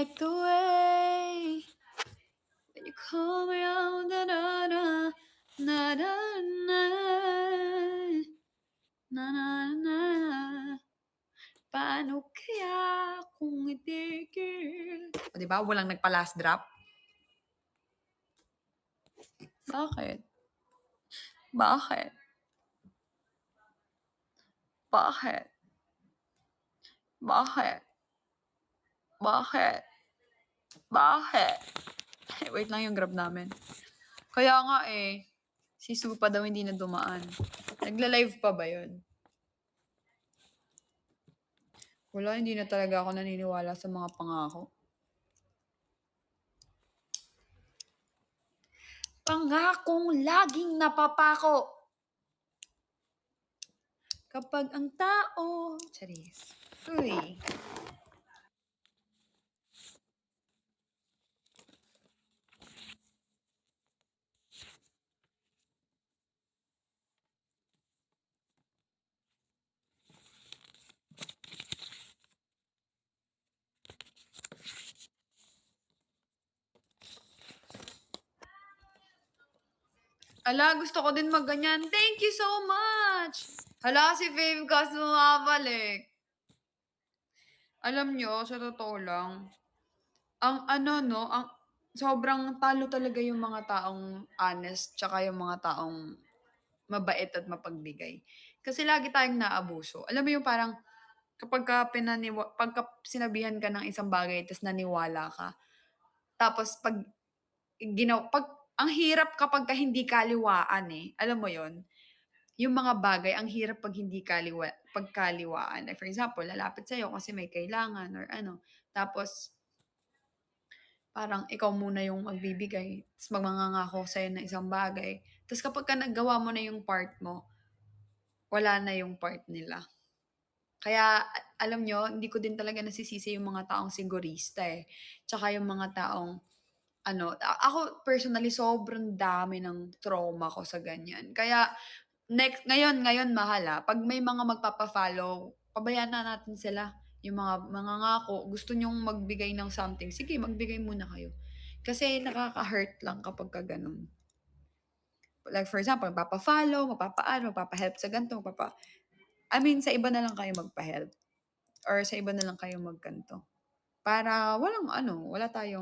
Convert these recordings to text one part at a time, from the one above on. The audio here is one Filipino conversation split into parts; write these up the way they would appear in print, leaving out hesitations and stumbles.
like the way when you come around, na na na na na na na na na. Paano kaya kung itigil? O, diba? Walang nagpa-last drop? Bakit? Bakit? Bakit? Bakit? Bakit? Bakit? Wait lang yung grab namin. Kaya nga eh, si Su pa daw hindi na dumaan. Nagla-live pa ba yun? Wala, hindi na talaga ako naniniwala sa mga pangako. Pangakong laging napapako. Kapag ang tao... Charis. Uy. Ala, gusto ko din magganyan. Thank you so much! Hala, si Fave kasi bumabalik. Alam nyo, sa totoo lang, ang ano, no, ang sobrang talo talaga yung mga taong honest, tsaka yung mga taong mabait at mapagbigay. Kasi lagi tayong naabuso. Alam mo yung parang pagka sinabihan ka ng isang bagay tapos naniwala ka, tapos pag ang hirap kapagka hindi kaliwaan eh. Alam mo yon. Yung mga bagay, ang hirap pagkaliwaan. Like for example, lalapit sa'yo kasi may kailangan or ano. Tapos, parang ikaw muna yung magbibigay. Tapos magmangangako sa'yo ng isang bagay. Tapos kapag ka nagawa mo na yung part mo, wala na yung part nila. Kaya alam nyo, hindi ko din talaga nasisisi yung mga taong sigurista eh. Tsaka yung mga taong ano, ako personally sobrang dami ng trauma ko sa ganyan. Kaya ngayon mahal 'pag may mga magpapa-follow, pabayaan na natin sila. Yung mga mangangako, gusto niyong magbigay ng something, sige magbigay muna kayo. Kasi nakaka-hurt lang kapagka gano'n. Like for example, magpapa-follow, magpapa-help sa ganito, I mean sa iba na lang kayo magpa-help or sa iba na lang kayo magganto. Para wala tayo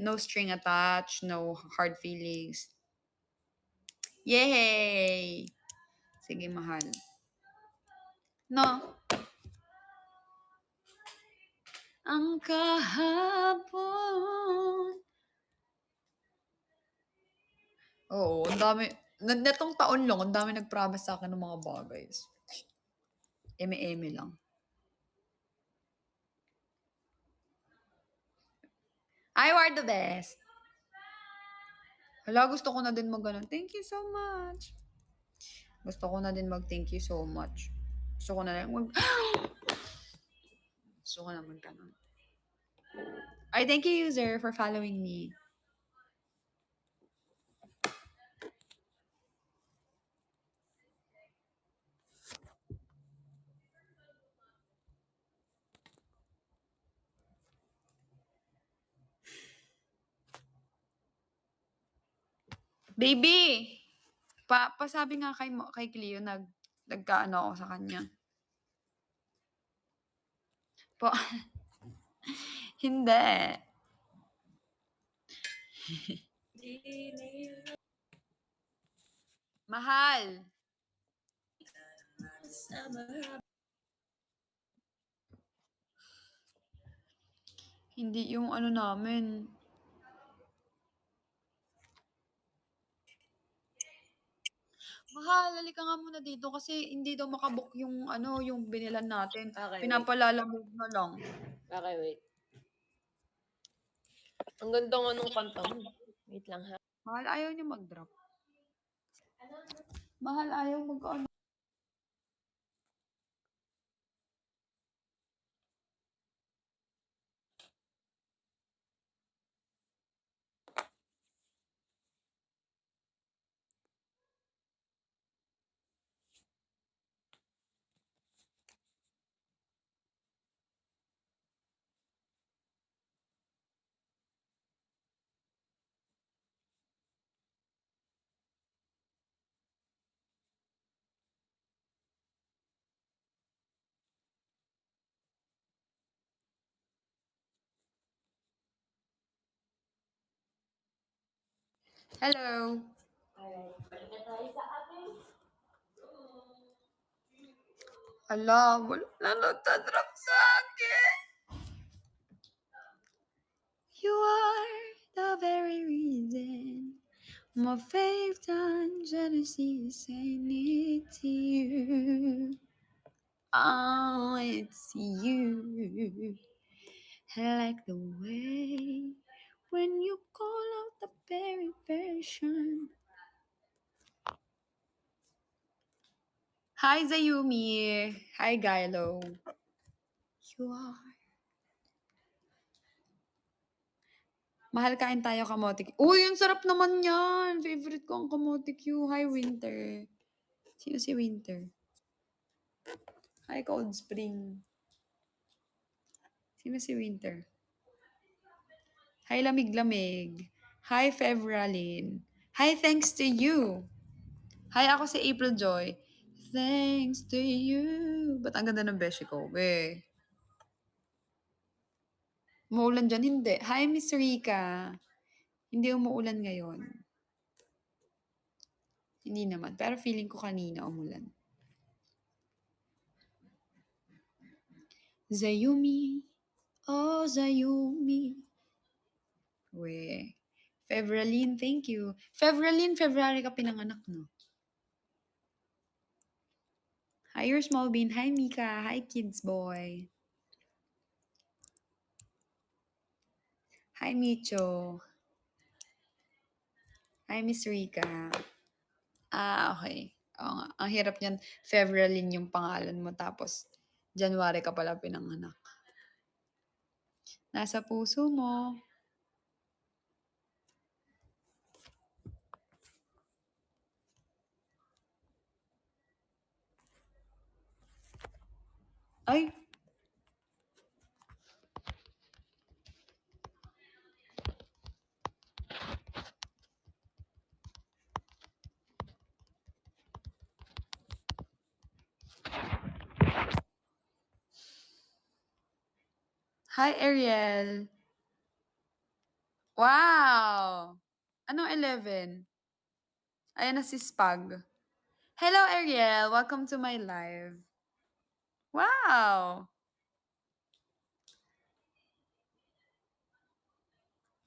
no string attached, no hard feelings. Yay! Sige mahal. No? Ang kahapon. Oo, ang dami. Netong taon lang, ang dami nag-promise sa akin ng mga bagay. Eme-eme lang. I are the best. Hala, gusto ko na din mag-ganon. Thank you so much. Gusto ko na din mag-thank you so much. Gusto ko na lang gusto ko na mag-ganon. Ay, thank you, user, for following me. Baby! Pasabi nga kay Cleo, nagkaano ako sa kanya. Po, hindi. Mahal. Hindi yung ano namin. Mahal, halika nga muna dito kasi hindi daw makabook yung ano, yung binilan natin. Okay, wait. Pinapalalamove na lang. Okay, wait. Ang ganda nga nung kanta mo. Wait lang ha. Mahal, ayaw niya mag-drop. Mahal, ayaw mag-ano. Hello? Hala, wala nagta-drop sa'kin. You are the very reason my faith turns jealousy saying it's you. Oh, it's you. I like the way when you call out the very version. Hi, Zayumi. Hi, Gylo. You are. Mahal, kain tayo kamote Q. Uy, ang sarap naman yan. Favorite ko ang kamote Q. Hi, Winter. Sino si Winter? Hi, Cold Spring. Sino si Winter? Hi, Lamig-Lamig. Hi, Fevralin. Hi, thanks to you. Hi, ako si April Joy. Thanks to you. Ba't ang ganda ng beshi ko? We. Umuulan dyan? Hindi. Hi, Miss Rika. Hindi umuulan ngayon. Hindi naman. Pero feeling ko kanina umulan. Zayumi. Oh, Zayumi. We. Fevraline, thank you. Fevraline, February ka pinanganak, no? Hi, your small bean. Hi, Mika. Hi, kids boy. Hi, Micho. Hi, Miss Rika. Okay. Oo nga. Ang hirap niyan, Fevraline yung pangalan mo, tapos January ka pala pinanganak. Nasa puso mo. Ay! Hi, Ariel. Wow! Anong 11? Ayan na si Spag. Hello, Ariel. Welcome to my live. Wow!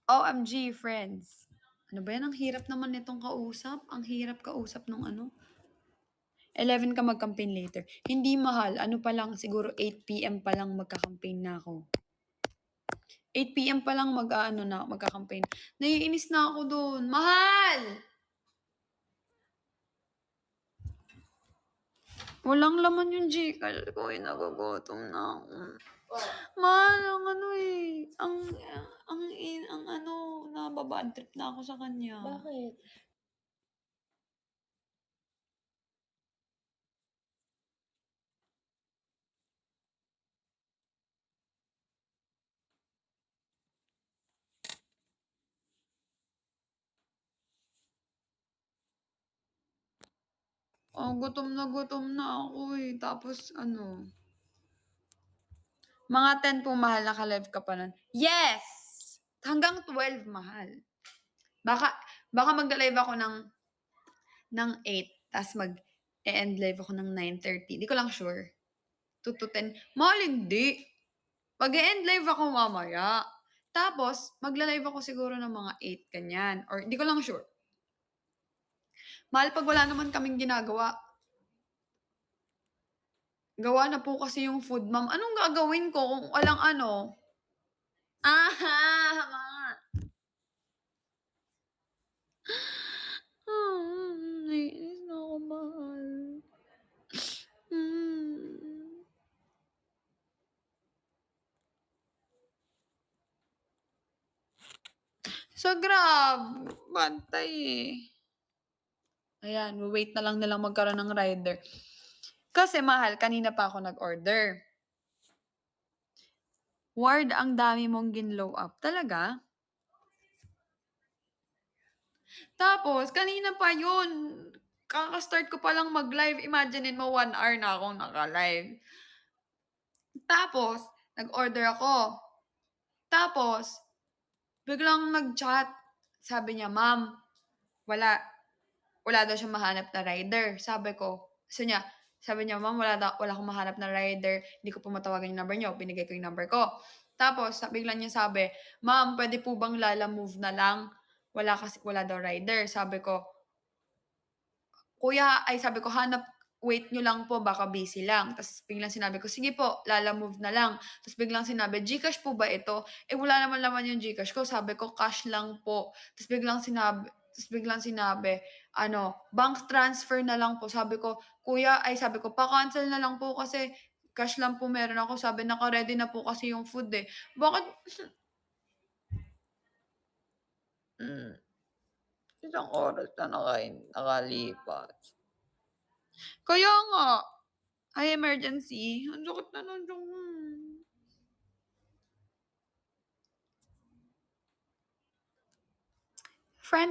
OMG, friends. Ano ba yan? Ang hirap naman nitong kausap. Ang hirap kausap nung ano. 11 ka mag-campaign later. Hindi mahal. Ano pa lang, siguro 8 PM pa lang magka-campaign na ako. 8 PM pa lang mag-aano na, magka-campaign. Naiinis na ako doon. Mahal! Walang laman yung Gcash ko. Nagugutom na ako. Mahal, ang ano eh. Ang ano, nababad trip na ako sa kanya. Bakit? Gutom na ako eh. Tapos ano, mga 10 po mahal, naka-live ka pa nun. Yes! Hanggang 12 mahal. Baka magla-live ako ng 8, tas mag-e-end live ako ng 9:30. Di ko lang sure. 2 to 10. Mahal hindi. Mag-e-end live ako mamaya. Tapos, magla-live ako siguro ng mga 8, ganyan. Or di ko lang sure. Mahal pag wala naman kaming ginagawa. Gawa na po kasi yung food, ma'am. Anong gagawin ko kung walang ano? Mga. Naiinis na ako, mahal. Hmm. Sa Grab, bantay eh. Ayan, wait na lang nilang magkaroon ng rider. Kasi mahal, kanina pa ako nag-order. Ward, ang dami mong ginlow up. Talaga? Tapos, kanina pa yun. Kaka-start ko pa lang mag-live. Imagine mo, 1 hour na akong naka-live. Tapos, nag-order ako. Tapos, biglang nag-chat. Sabi niya, ma'am, wala. Wala daw siyang mahanap na rider. Sabi niya, "Ma'am, wala akong mahanap na rider, hindi ko po matawagan yung number niyo." Binigay ko yung number ko. Tapos bigla niyang sabi, "Ma'am, puwede po bang Lalamove na lang? Wala daw rider." Sabi ko, sabi ko, "Wait niyo lang po baka busy lang." Ta's biglang sinabi ko, "Sige po, Lalamove na lang." Ta's biglang sinabi, "GCash po ba ito?" Eh, wala naman laman yung GCash ko. Sabi ko, "Cash lang po." Ta's biglang sinabi, "Bank transfer na lang po." Sabi ko, "Pa-cancel na lang po kasi cash lang po meron ako." Sabi, "Naka-ready na po kasi yung food, eh." Bakit hmm, isang oras na nakalipas. Kaya nga. Ay, emergency. Ang sakit na ng tiyan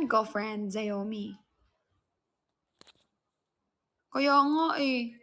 ko. Friend, Xiaomi. Kaya nga, eh.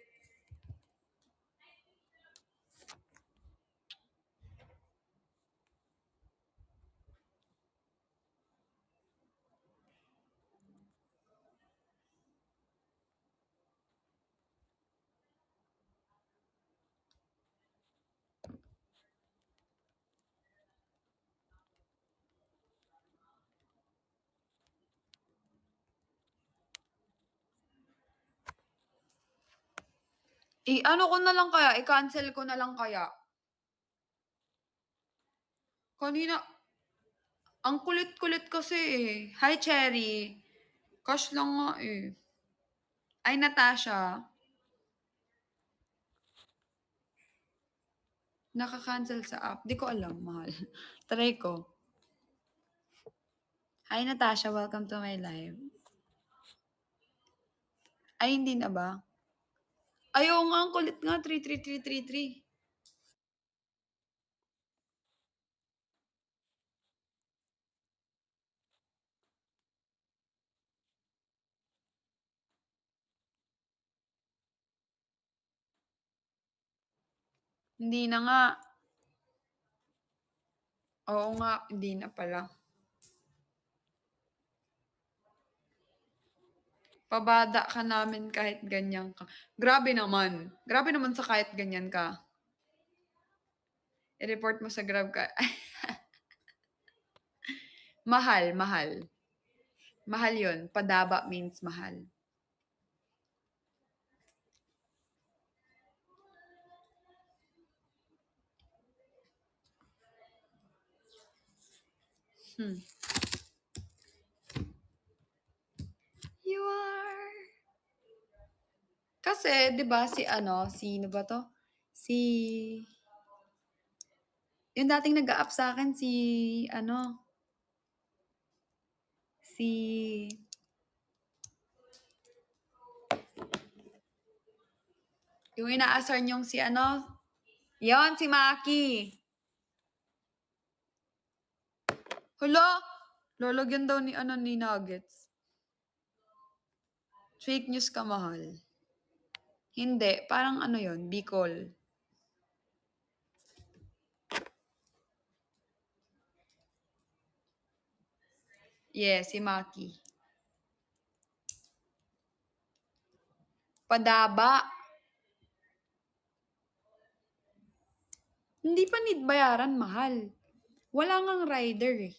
I-ano ko na lang kaya, i-cancel ko na lang kaya. Kanina ang kulit-kulit kasi, eh. Hi, Cherry. Cash lang nga, eh. Ay, Natasha. Naka-cancel sa app. 'Di ko alam, mahal. Try ko. Hi, Natasha. Welcome to my live. Ay, hindi na ba? Ay, oo nga, ang kulit nga. 33333. Hindi na nga. Oo nga, hindi na pala. Pabada ka namin kahit ganyan ka. Grabe naman. Grabe naman sa kahit ganyan ka. I-report mo sa Grab ka. Mahal, mahal. Mahal yun. Padaba means mahal. Hmm. You are. Kasi, 'di ba sino ba 'to? Si yung dating nag-a-app sa'kin si yung inaasar niyong yon si Maki. Hala, lalagyan daw ni Nuggets. Fake news ka, mahal. Hindi, parang yon, Bicol. Yes, si Maki. Padaba. Hindi pa need bayaran, mahal. Wala ngang rider, eh.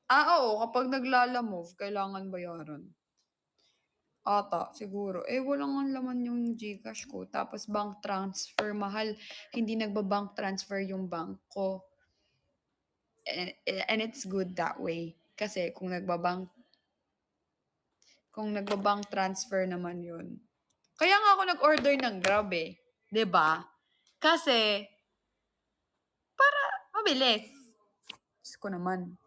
Oo, kapag naglalamove kailangan bayaran. Ata, siguro. Eh, wala ngang laman yung GCash ko tapos bank transfer, mahal. Hindi nagba-bank transfer yung bank ko. And it's good that way. Kasi kung nagba-bank transfer naman yun. Kaya nga ako nag-order ng Grab, eh. 'Di ba? Kasi mabilis. Diyos ko naman.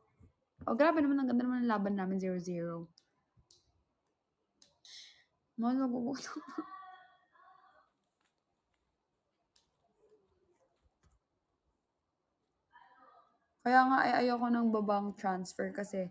Oh, grabe naman, ang ganda naman ng laban namin 0-0. Mahal, nagugutom. Kaya nga, ayoko ng ba-bank transfer kasi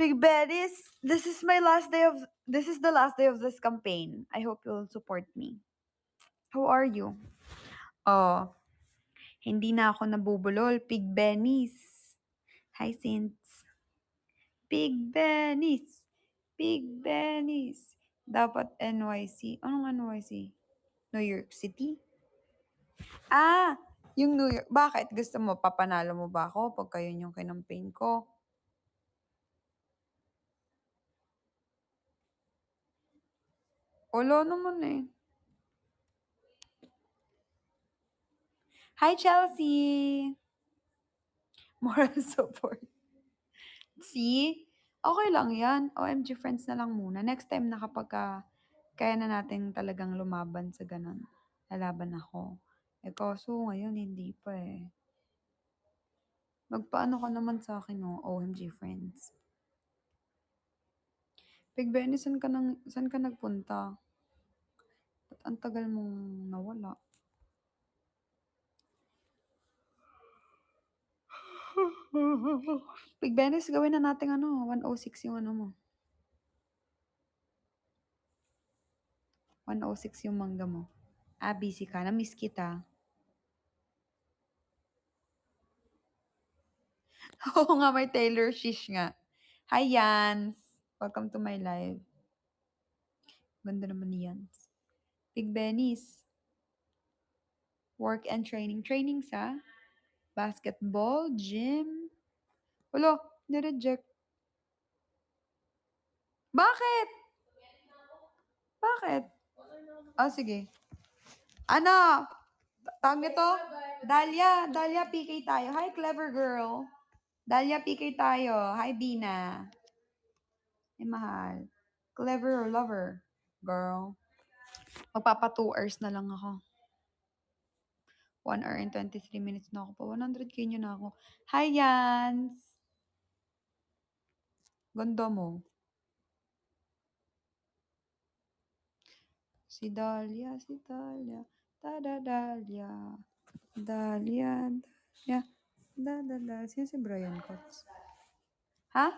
Big Betties, this is the last day of this campaign. I hope you'll support me. How are you? Oh, hindi na ako nabubulol. Pig Bennies. Hi, Sints. Pig Bennies. Pig Bennies. Dapat NYC. Anong NYC? New York City? Ah, yung New York. Bakit? Gusto mo, papanalo mo ba ako pagka yun yung kinampaign ko? Wala naman eh. Hi, Chelsea! Moral support. See? Okay lang yan. OMG friends na lang muna. Next time na kapag kaya na natin talagang lumaban sa ganun, lalaban ako. Eh, kaso ngayon hindi pa eh. Magpaano ka naman sa akin, no? OMG friends. Big Benny, saan ka nagpunta? Ba't ang tagal mong nawala? Big Benny, gawin na natin 106 yung ano mo. 106 yung mangga mo. Ah, busy ka. Na-miss kita. Oo nga, may Taylor Shish nga. Hi, Yans! Welcome to my live. Ganda naman ni Yans. Big Benny's. Work and training. Training sa basketball, gym. Wala, nireject. Bakit? Bakit? Ah, sige. Ano? Tawag nito? Dahlia PK tayo. Hi, clever girl. Dahlia PK tayo. Hi, Bina. Hi, mahal. Clever or lover? Girl. Magpapa 2 hours na lang ako. 1 hour and 23 minutes na ako pa. 100k nyo na ako. Hi, Yans! Ganda mo. Si Dahlia, si Dahlia. Tada Dahlia. Dahlia, Dahlia. Da. Sino si Brian Cox? Ha?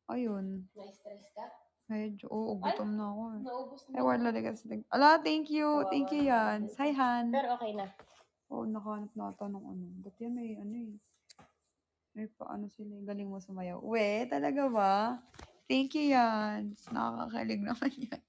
Ayun. Na-stress ka? Medyo, oo, gutom na ako eh. Naubos Ay, na. wala talaga sa Ala, thank you. Thank you, Kawawa Yans. naman. Hi, Han. Pero okay na. Oo, nakahanap na ata ng ano. Ba't yan may ano eh. May paano sila. Galing mo sumayaw. We, talaga ba? Thank you, Yans. Nakakakilig naman yan.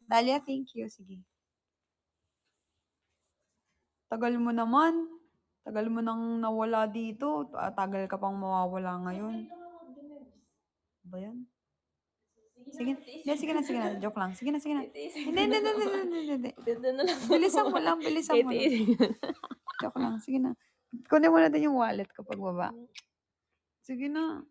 Dalia, thank you. Sige. Tagal mo naman. Tagal mo nang nawala dito. Tagal ka pang mawawala ngayon. Ba yan? Sige, sige na. Joke lang. Sige na. Hindi. Dito na lang. Bilisan mo lang. Joke lang. Sige na. Kunin mo na din yung wallet ko pagbaba. Sige na.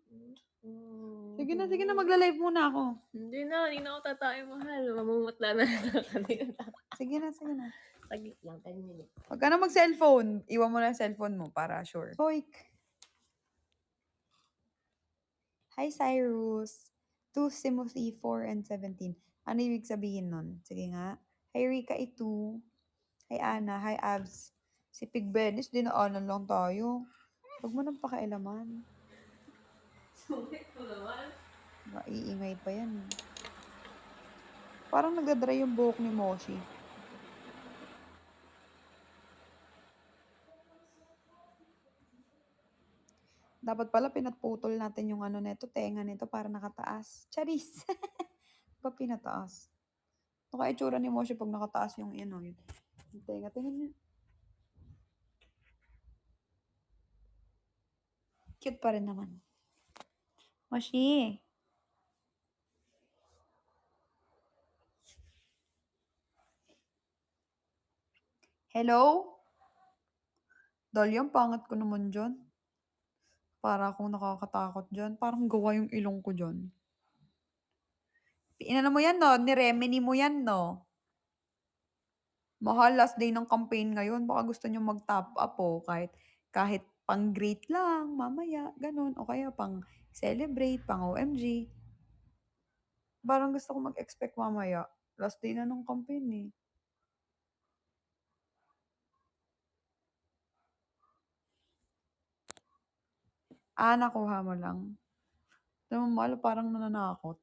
Sige na. Magla-live muna ako. Hindi na ako tatayo, mahal. Mamumutla na kanina. Sige na. Saglit lang, 10 minutes. Huwag ka na mag-cellphone. Iwan mo na yung cellphone mo para sure. Hoik. Hi, Cyrus. 2 Timothy 4 and 17. Ano ibig sabihin nun? Sige nga. Hi, Rika, ito. Hi, Ana. Hi, Abs. Si Pig Benis, dinaanan lang tayo. Huwag mo nang pakailaman. Sulit mo naman. Maiingay pa yan. Parang nagdadry yung buhok ni Moshi. Dapat pala pinatputol natin yung ano neto, tenga nito para nakataas. Charis! Ba't pinataas? Ano kaya itsura ni Moshi 'pag nakataas yung ano, yung tenga, tingin nga. Cute pa rin naman. Moshi, hello? Dahlia ang pangit ko naman diyan. Para akong nakakatakot diyan, parang gawa yung ilong ko diyan. Inano mo 'yan 'no, ni-Remini mo 'yan 'no? Mahal, last day ng campaign ngayon, baka gusto niyong mag-top up, oh, kahit kahit pang-greet lang mamaya gano'n o kaya pang-celebrate, pang-OMG. Parang gusto ko mag-expect mamaya, last day na ng campaign, eh. Nakuha mo lang. Tignan mo mahal, parang nananakot.